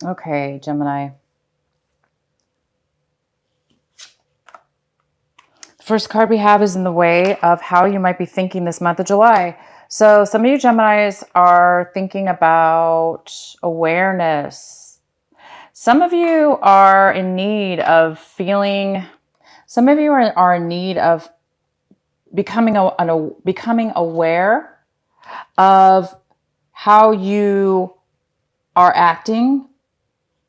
Okay, Gemini. The first card we have is in the way of how you might be thinking this month of July. So some of you Geminis are thinking about awareness. Some of you are in need of feeling, some of you are in need of becoming aware of how you are acting,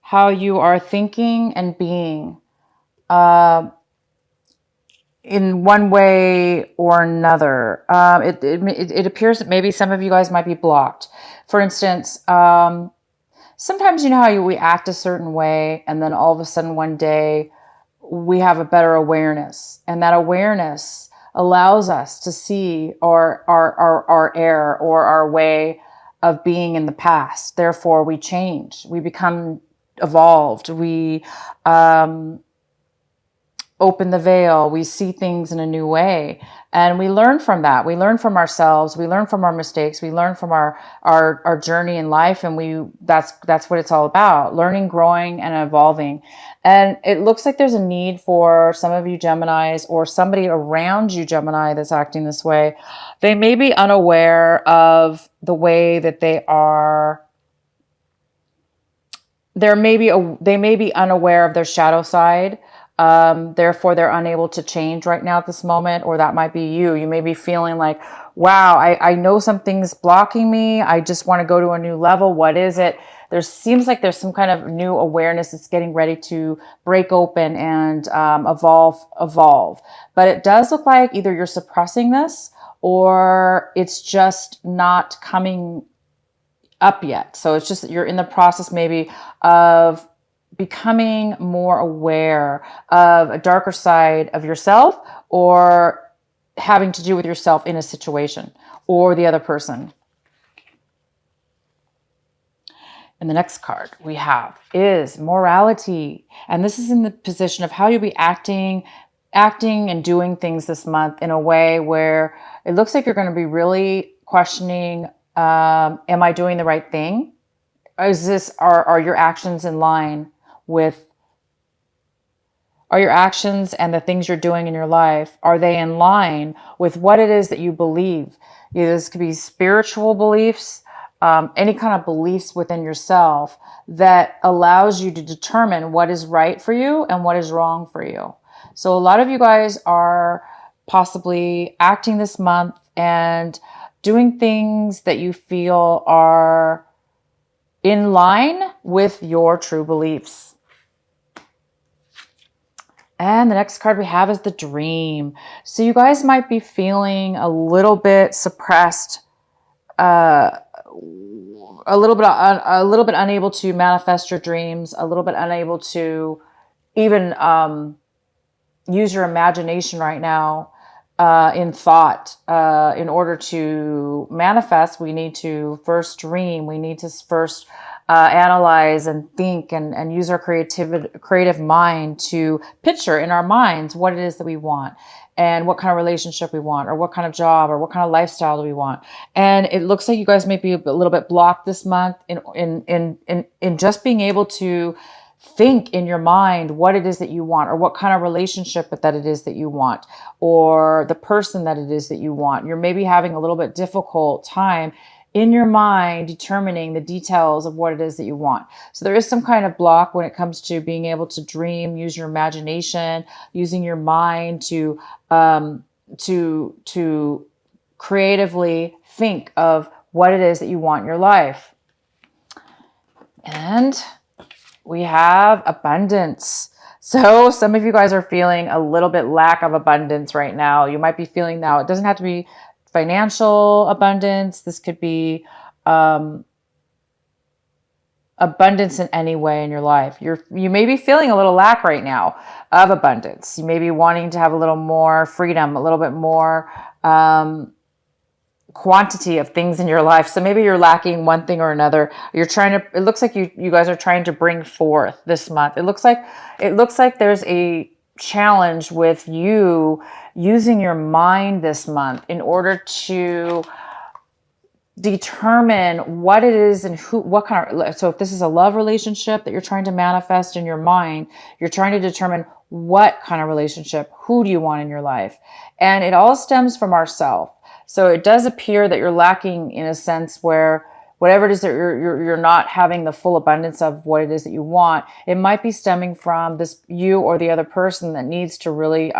how you are thinking and being in one way or another. It appears that maybe some of you guys might be blocked. For instance, sometimes you know how we act a certain way, and then all of a sudden one day we have a better awareness, and that awareness allows us to see our error or our way of being in the past. Therefore, we change, we become evolved, we open the veil, we see things in a new way, and we learn from that. We learn from ourselves, we learn from our mistakes, we learn from our journey in life, and that's what it's all about: learning, growing, and evolving. And it looks like there's a need for some of you Geminis, or somebody around you Gemini, that's acting this way. They may be unaware of the way that they are. They may be unaware of their shadow side. Therefore, they're unable to change right now at this moment, or that might be you. You may be feeling like, wow, I know something's blocking me. I just want to go to a new level. What is it? There seems like there's some kind of new awareness that's getting ready to break open and evolve. But it does look like either you're suppressing this, or it's just not coming up yet. So it's just that you're in the process maybe of becoming more aware of a darker side of yourself, or having to do with yourself in a situation or the other person. And the next card we have is morality. And this is in the position of how you'll be acting and doing things this month in a way where it looks like you're going to be really questioning, am I doing the right thing? Are your actions in line with, are your actions and the things you're doing in your life, are they in line with what it is that you believe? This could be spiritual beliefs, any kind of beliefs within yourself that allows you to determine what is right for you and what is wrong for you. So a lot of you guys are possibly acting this month and doing things that you feel are in line with your true beliefs. And the next card we have is the dream. So you guys might be feeling a little bit suppressed, a little bit unable to manifest your dreams, a little bit unable to even use your imagination right now in thought. In order to manifest, we need to first dream. We need to first analyze and think and use our creative mind to picture in our minds what it is that we want, and what kind of relationship we want, or what kind of job, or what kind of lifestyle do we want. And it looks like you guys may be a little bit blocked this month in just being able to think in your mind what it is that you want, or what kind of relationship that it is that you want, or the person that it is that you want. You're maybe having a little bit difficult time in your mind determining the details of what it is that you want. So there is some kind of block when it comes to being able to dream, use your imagination, using your mind to creatively think of what it is that you want in your life. And we have abundance. So some of you guys are feeling a little bit lack of abundance right now. You might be feeling now, it doesn't have to be financial abundance. This could be abundance in any way in your life. You may be feeling a little lack right now of abundance. You may be wanting to have a little more freedom, a little bit more quantity of things in your life. So maybe you're lacking one thing or another. It looks like you guys are trying to bring forth this month. It looks like there's a challenge with you using your mind this month in order to determine what it is and what kind of, so if this is a love relationship that you're trying to manifest in your mind, you're trying to determine what kind of relationship, who do you want in your life? And it all stems from ourself. So it does appear that you're lacking in a sense where whatever it is that you're not having the full abundance of what it is that you want, it might be stemming from this you or the other person that needs to really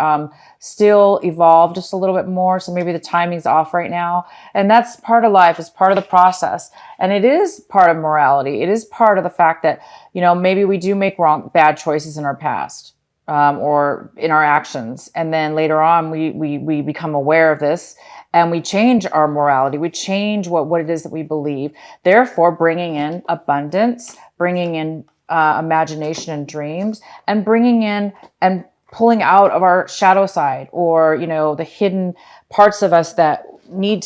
still evolve just a little bit more. So maybe the timing's off right now. And that's part of life, it's part of the process. And it is part of morality. It is part of the fact that, you know, maybe we do make bad choices in our past. Or in our actions. And then later on, we become aware of this and we change our morality. We change what it is that we believe. Therefore, bringing in abundance, bringing in imagination and dreams, and bringing in and pulling out of our shadow side, or, you know, the hidden parts of us that we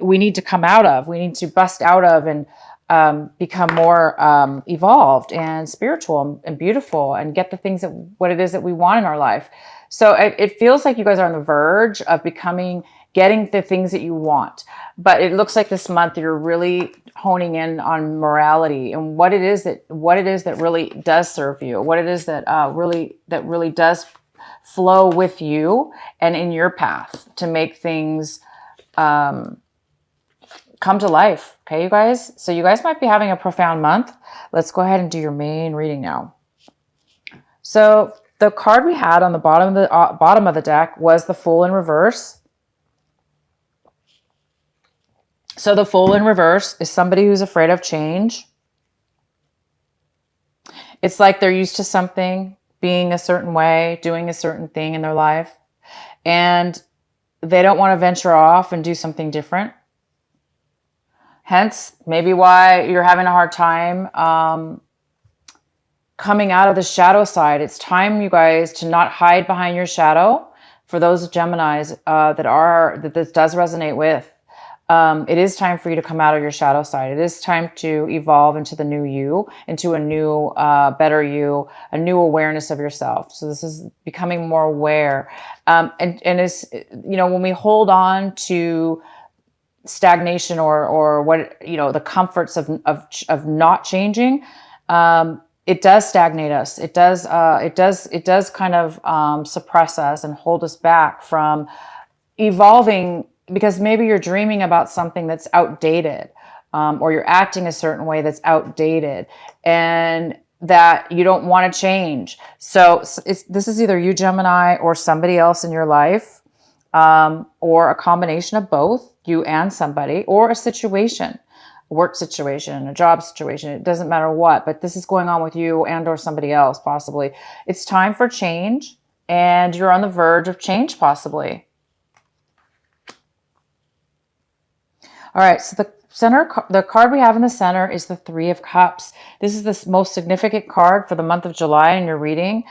need to come out of, we need to bust out of and become more evolved and spiritual and beautiful and get the things that what it is that we want in our life. So it feels like you guys are on the verge of getting the things that you want. But it looks like this month you're really honing in on morality and what it is that really does serve you, what it is that really does flow with you and in your path to make things come to life. Okay, you guys? So you guys might be having a profound month. Let's go ahead and do your main reading now. So the card we had on the bottom of the deck was the Fool in reverse. So the Fool in reverse is somebody who's afraid of change. It's like they're used to something being a certain way, doing a certain thing in their life, and they don't want to venture off and do something different. Hence, maybe why you're having a hard time coming out of the shadow side. It's time, you guys, to not hide behind your shadow. For those Geminis that this does resonate with, it is time for you to come out of your shadow side. It is time to evolve into the new you, into a new, better you, a new awareness of yourself. So this is becoming more aware. And it's, you know, when we hold on to stagnation or what, you know, the comforts of not changing, it does stagnate us. It does kind of suppress us and hold us back from evolving, because maybe you're dreaming about something that's outdated, or you're acting a certain way that's outdated and that you don't want to change. So this is either you, Gemini, or somebody else in your life, or a combination of both, you and somebody, or a situation, a work situation, a job situation. It doesn't matter what, but this is going on with you and or somebody else, possibly. It's time for change, and you're on the verge of change, possibly. All right, so the card we have in the center is the Three of Cups. This is the most significant card for the month of July in your reading.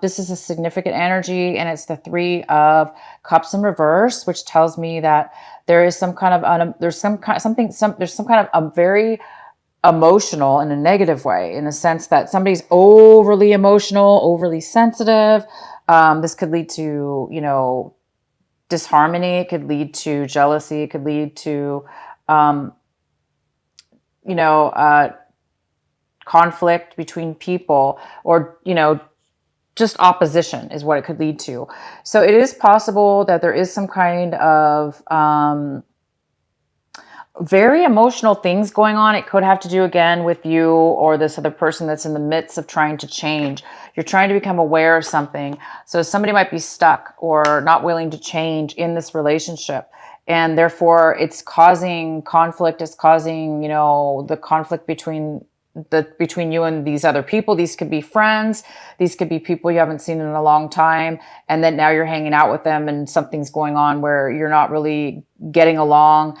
This is a significant energy, and it's the Three of Cups in reverse, which tells me that there is some kind of there's some kind of a very emotional in a negative way, in a sense that somebody's overly emotional, overly sensitive. This could lead to, you know, disharmony. It could lead to jealousy. It could lead to, conflict between people, or, you know, just opposition is what it could lead to. So it is possible that there is some kind of very emotional things going on. It could have to do again with you or this other person that's in the midst of trying to change. You're trying to become aware of something. So somebody might be stuck or not willing to change in this relationship. And therefore it's causing conflict. It's causing, you know, the conflict between you and these other people. These could be friends. These could be people you haven't seen in a long time. And then now you're hanging out with them and something's going on where you're not really getting along.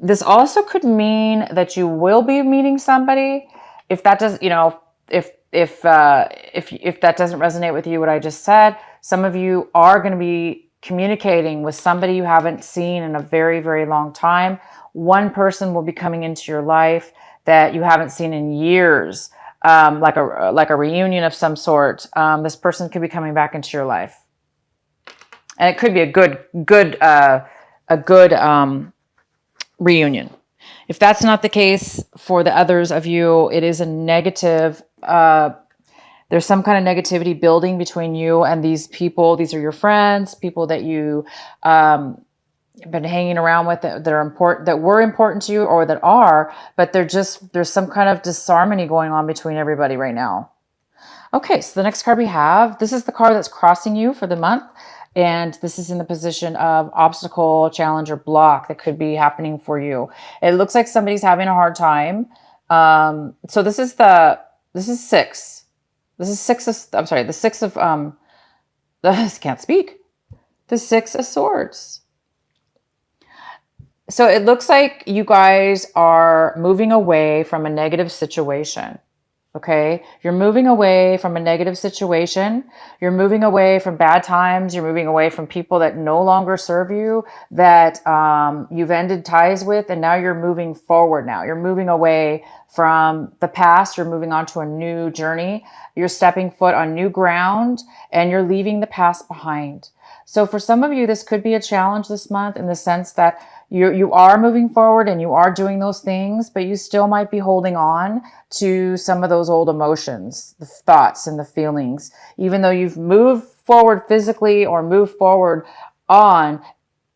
This also could mean that you will be meeting somebody. If that does, you know, if that doesn't resonate with you, what I just said, some of you are going to be communicating with somebody you haven't seen in a very, very long time. One person will be coming into your life that you haven't seen in years, like a reunion of some sort. This person could be coming back into your life, and it could be a good reunion. If that's not the case for the others of you, it is a negative. There's some kind of negativity building between you and these people. These are your friends, people that you been hanging around with that are important, that were important to you, or that are, but there's some kind of disharmony going on between everybody right now. Okay, so the next card we have, this is the card that's crossing you for the month. And this is in the position of obstacle, challenge, or block that could be happening for you. It looks like somebody's having a hard time. So this is six. This is six of, I'm sorry, the six of, I can't speak. The Six of Swords. So it looks like you guys are moving away from a negative situation. Okay. You're moving away from a negative situation. You're moving away from bad times. You're moving away from people that no longer serve you, that you've ended ties with. And now you're moving forward now. You're moving away from the past. You're moving on to a new journey. You're stepping foot on new ground and you're leaving the past behind. So for some of you, this could be a challenge this month in the sense that you are moving forward and you are doing those things, but you still might be holding on to some of those old emotions, the thoughts and the feelings. Even though you've moved forward physically or moved forward on,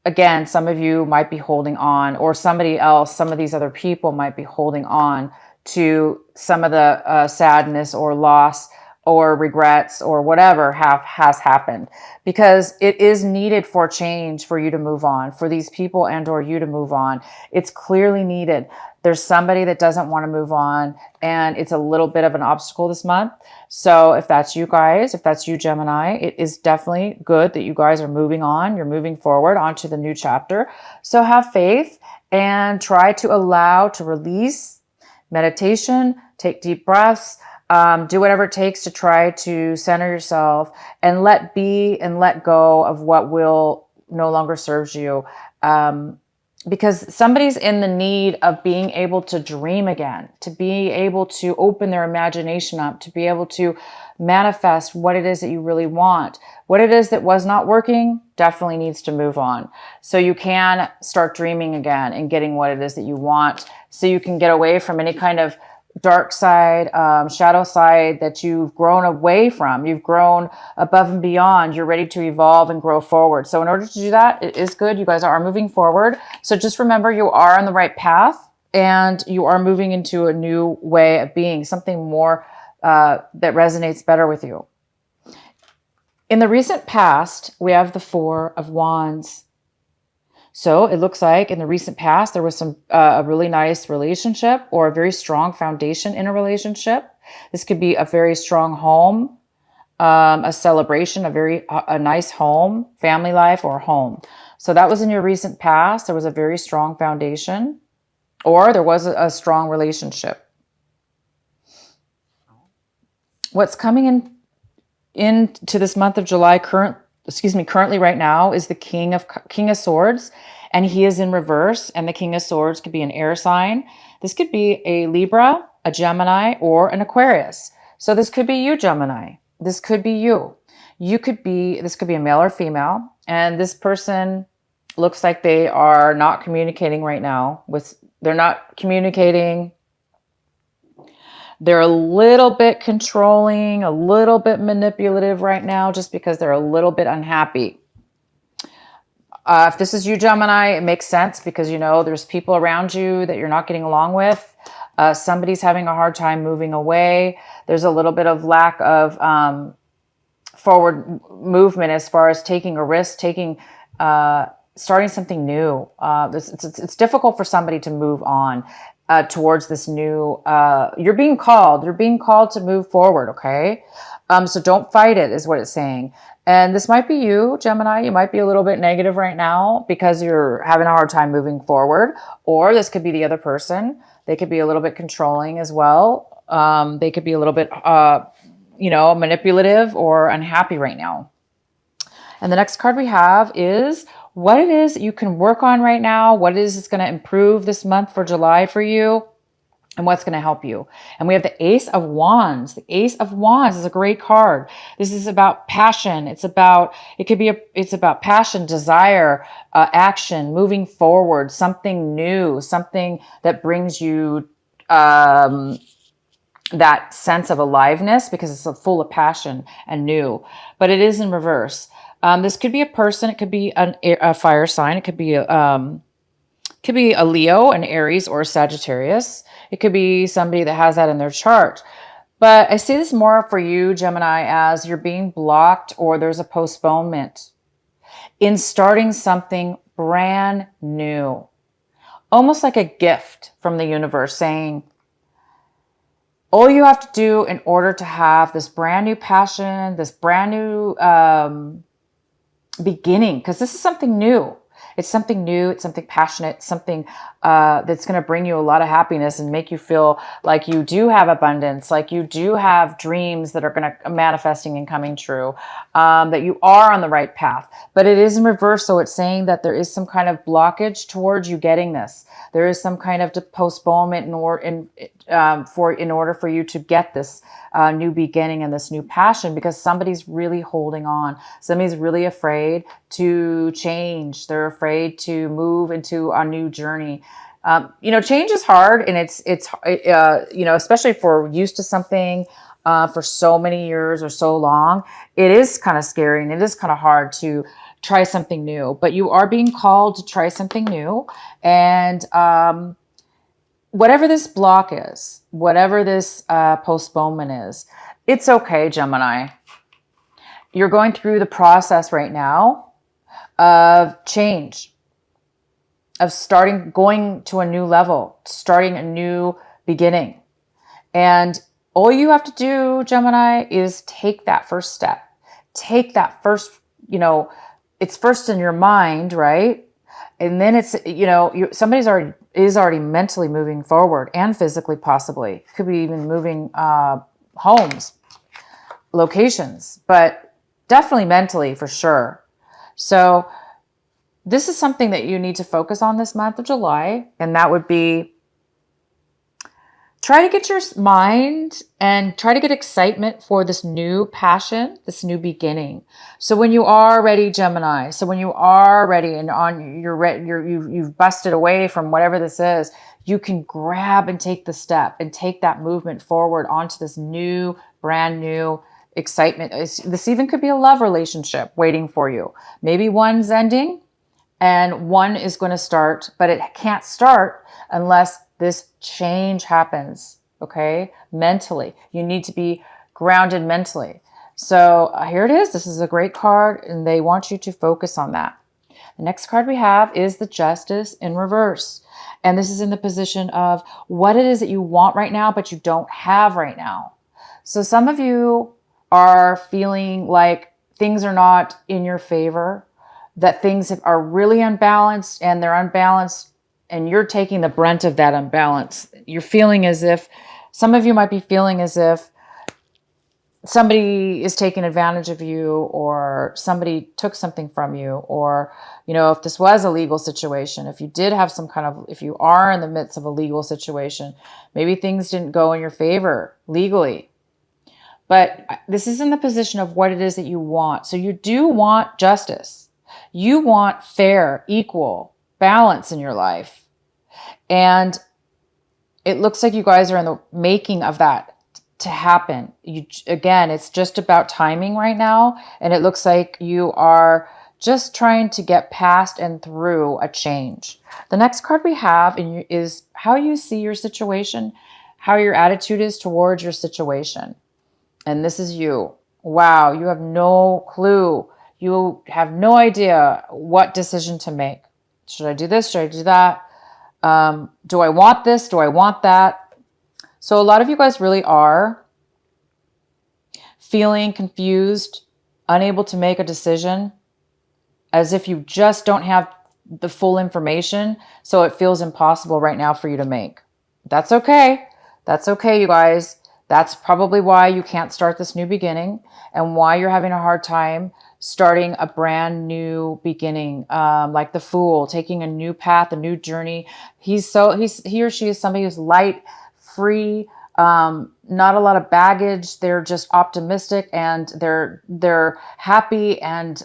again, some of you might be holding on, or somebody else, some of these other people might be holding on to some of the sadness or loss or regrets or whatever has happened, because it is needed for change, for you to move on, for these people and or you to move on. It's clearly needed. There's somebody that doesn't want to move on, and it's a little bit of an obstacle this month. So if that's you guys, if that's you, Gemini, it is definitely good that you guys are moving on. You're moving forward onto the new chapter. So have faith and try to release. Meditation, take deep breaths, do whatever it takes to try to center yourself and let be and let go of what will no longer serves you. Because somebody's in the need of being able to dream again, to be able to open their imagination up, to be able to manifest what it is that you really want. What it is that was not working definitely needs to move on. So you can start dreaming again and getting what it is that you want, so you can get away from any kind of dark side, shadow side that you've grown away from. You've grown above and beyond. You're ready to evolve and grow forward. So in order to do that, it is good. You guys are moving forward. So just remember, you are on the right path and you are moving into a new way of being, something more that resonates better with you. In the recent past, we have the Four of Wands. So it looks like in the recent past, there was a really nice relationship or a very strong foundation in a relationship. This could be a very strong home, a celebration, a nice home, family life, or home. So that was in your recent past. There was a very strong foundation, or there was a strong relationship. What's coming into this month of July currently right now is the King of Swords, and he is in reverse, and the King of Swords could be an air sign. This could be a Libra, a Gemini, or an Aquarius. So this could be you, Gemini. This could be you. This could be a male or female, and this person looks like they are not communicating right now. They're not communicating. They're a little bit controlling, a little bit manipulative right now, just because they're a little bit unhappy. If this is you, Gemini, it makes sense because, there's people around you that you're not getting along with. Somebody's having a hard time moving away. There's a little bit of lack of forward movement as far as taking a risk, starting something new. It's difficult for somebody to move on towards this new, you're being called to move forward. Okay. So don't fight it is what it's saying. And this might be you, Gemini. You might be a little bit negative right now because you're having a hard time moving forward, or this could be the other person. They could be a little bit controlling as well. They could be a little bit, manipulative or unhappy right now. And the next card we have is what it is that you can work on right now. What it is that's going to improve this month for July for you. and what's going to help you. And we have the Ace of Wands. The Ace of Wands is a great card. This is about passion. It's about passion, desire, action, moving forward, something new, something that brings you that sense of aliveness, because it's full of passion and new. But it is in reverse. This could be a person. It could be a fire sign. It could be a Leo, an Aries, or a Sagittarius. It could be somebody that has that in their chart. But I see this more for you, Gemini, as you're being blocked or there's a postponement in starting something brand new. Almost like a gift from the universe saying, all you have to do in order to have this brand new passion, this brand new beginning, because this is something new. It's something new. It's something passionate, something that's going to bring you a lot of happiness and make you feel like you do have abundance, like you do have dreams that are going to manifesting and coming true, that you are on the right path. But it is in reverse. So it's saying that there is some kind of blockage towards you getting this. There is some kind of postponement in order for you to get this new beginning and this new passion, because somebody's really holding on. Somebody's really afraid to change. They're afraid to move into a new journey. Change is hard, and it's especially if we're used to something for so many years or so long, it is kind of scary and it is kind of hard to try something new. But you are being called to try something new, and whatever this block is, whatever this postponement is, it's okay, Gemini. You're going through the process right now of change, of going to a new level, starting a new beginning. And all you have to do, Gemini, is take that first step. Take that first, it's first in your mind, right? And then it's, somebody's already mentally moving forward, and physically possibly. Could be even moving homes, locations, but definitely mentally for sure. So this is something that you need to focus on this month of July. And that would be, try to get your mind and try to get excitement for this new passion, this new beginning. So when you are ready, Gemini, and you've busted away from whatever this is, you can grab and take the step and take that movement forward onto this new, brand new excitement. This even could be a love relationship waiting for you. Maybe one's ending and one is going to start, but it can't start unless this change happens, okay? Mentally. You need to be grounded mentally. So here it is. This is a great card, and they want you to focus on that. The next card we have is the Justice in reverse. And this is in the position of what it is that you want right now, but you don't have right now. So some of you are feeling like things are not in your favor, that things are really unbalanced, and they're unbalanced, and you're taking the brunt of that unbalance. You're feeling as if, some of you might be feeling as if somebody is taking advantage of you, or somebody took something from you, or, if this was a legal situation, if you are in the midst of a legal situation, maybe things didn't go in your favor legally. But this is in the position of what it is that you want. So you do want justice. You want fair, equal balance in your life. And it looks like you guys are in the making of that to happen. Again, it's just about timing right now. And it looks like you are just trying to get past and through a change. The next card we have is how you see your situation, how your attitude is towards your situation. And this is you. Wow, you have no clue. You have no idea what decision to make. Should I do this? Should I do that? Do I want this? Do I want that? So a lot of you guys really are feeling confused, unable to make a decision, as if you just don't have the full information. So it feels impossible right now for you to make. That's okay. That's okay, you guys. That's probably why you can't start this new beginning, and why you're having a hard time starting a brand new beginning, like the Fool, taking a new path, a new journey. He or she is somebody who's light, free, not a lot of baggage. They're just optimistic, and they're happy, and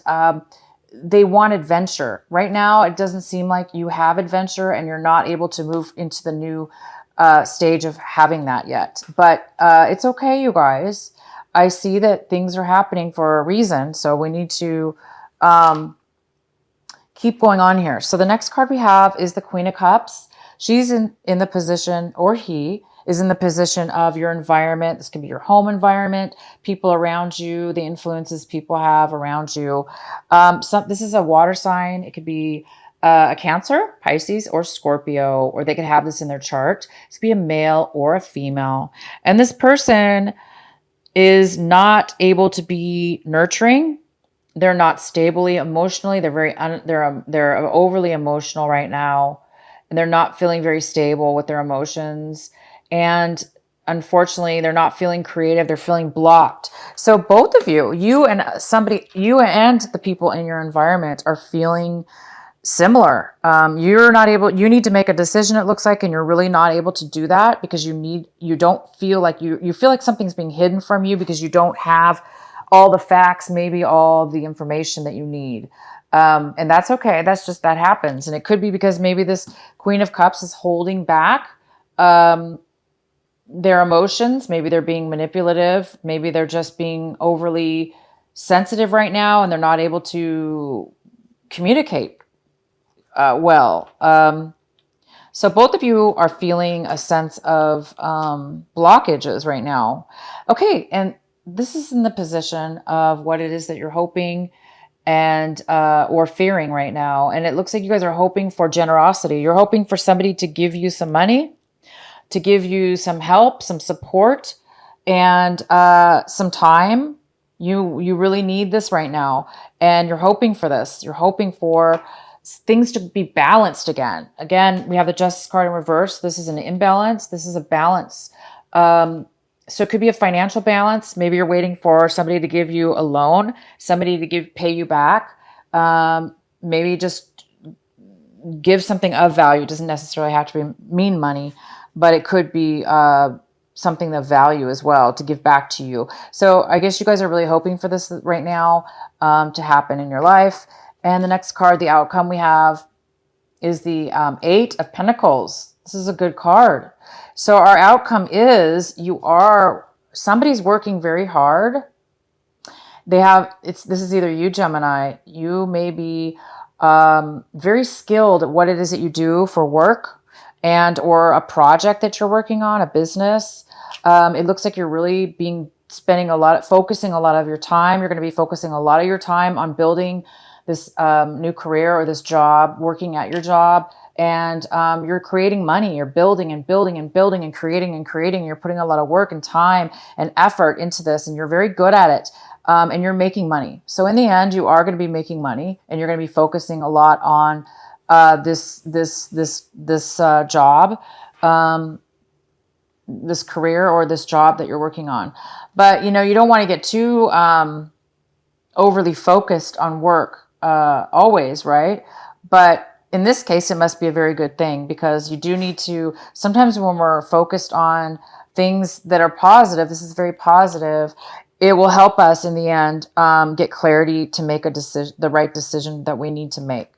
they want adventure. Right now, it doesn't seem like you have adventure, and you're not able to move into the new stage of having that yet. But it's okay, you guys. I see that things are happening for a reason, so we need to keep going on here. So the next card we have is the Queen of Cups. She's in the position, or he is in the position of your environment. This can be your home environment, people around you, the influences people have around you. This is a water sign. It could be a Cancer, Pisces, or Scorpio, or they could have this in their chart. It could be a male or a female. And this person is not able to be nurturing. They're not stably emotionally. They're overly emotional right now, and they're not feeling very stable with their emotions. And unfortunately, they're not feeling creative. They're feeling blocked. So both of you, you and the people in your environment are feeling similar. You're not able, you need to make a decision, it looks like, and you're really not able to do that because you don't feel like you feel like something's being hidden from you because you don't have all the facts, maybe all the information that you need. And that's okay. That happens. And it could be because maybe this Queen of Cups is holding back their emotions. Maybe they're being manipulative. Maybe they're just being overly sensitive right now, and they're not able to communicate well. So both of you are feeling a sense of blockages right now. Okay, and this is in the position of what it is that you're hoping and or fearing right now. And it looks like you guys are hoping for generosity. You're hoping for somebody to give you some money, to give you some help, some support, and some time. You really need this right now. And you're hoping for this. You're hoping for things to be balanced again. Again, we have the Justice card in reverse. This is an imbalance. This is a balance. So it could be a financial balance. Maybe you're waiting for somebody to give you a loan, somebody to pay you back. Maybe just give something of value. It doesn't necessarily have to mean money, but it could be something of value as well to give back to you. So I guess you guys are really hoping for this right now to happen in your life. And the next card, the outcome we have, is the Eight of Pentacles. This is a good card. So our outcome is somebody's working very hard. This is either you, Gemini, you may be very skilled at what it is that you do for work or a project that you're working on, a business. It looks like you're really focusing a lot of your time. You're going to be focusing a lot of your time on building this new career or this job, working at your job, and you're creating money. You're building and building and building and creating and creating. You're putting a lot of work and time and effort into this, and you're very good at it, and you're making money. So in the end, you are going to be making money, and you're going to be focusing a lot on this job, this career or this job that you're working on. But you don't want to get too overly focused on work always, right? But in this case, it must be a very good thing, because you do need to, sometimes when we're focused on things that are positive, this is very positive, it will help us in the end get clarity to make the right decision that we need to make.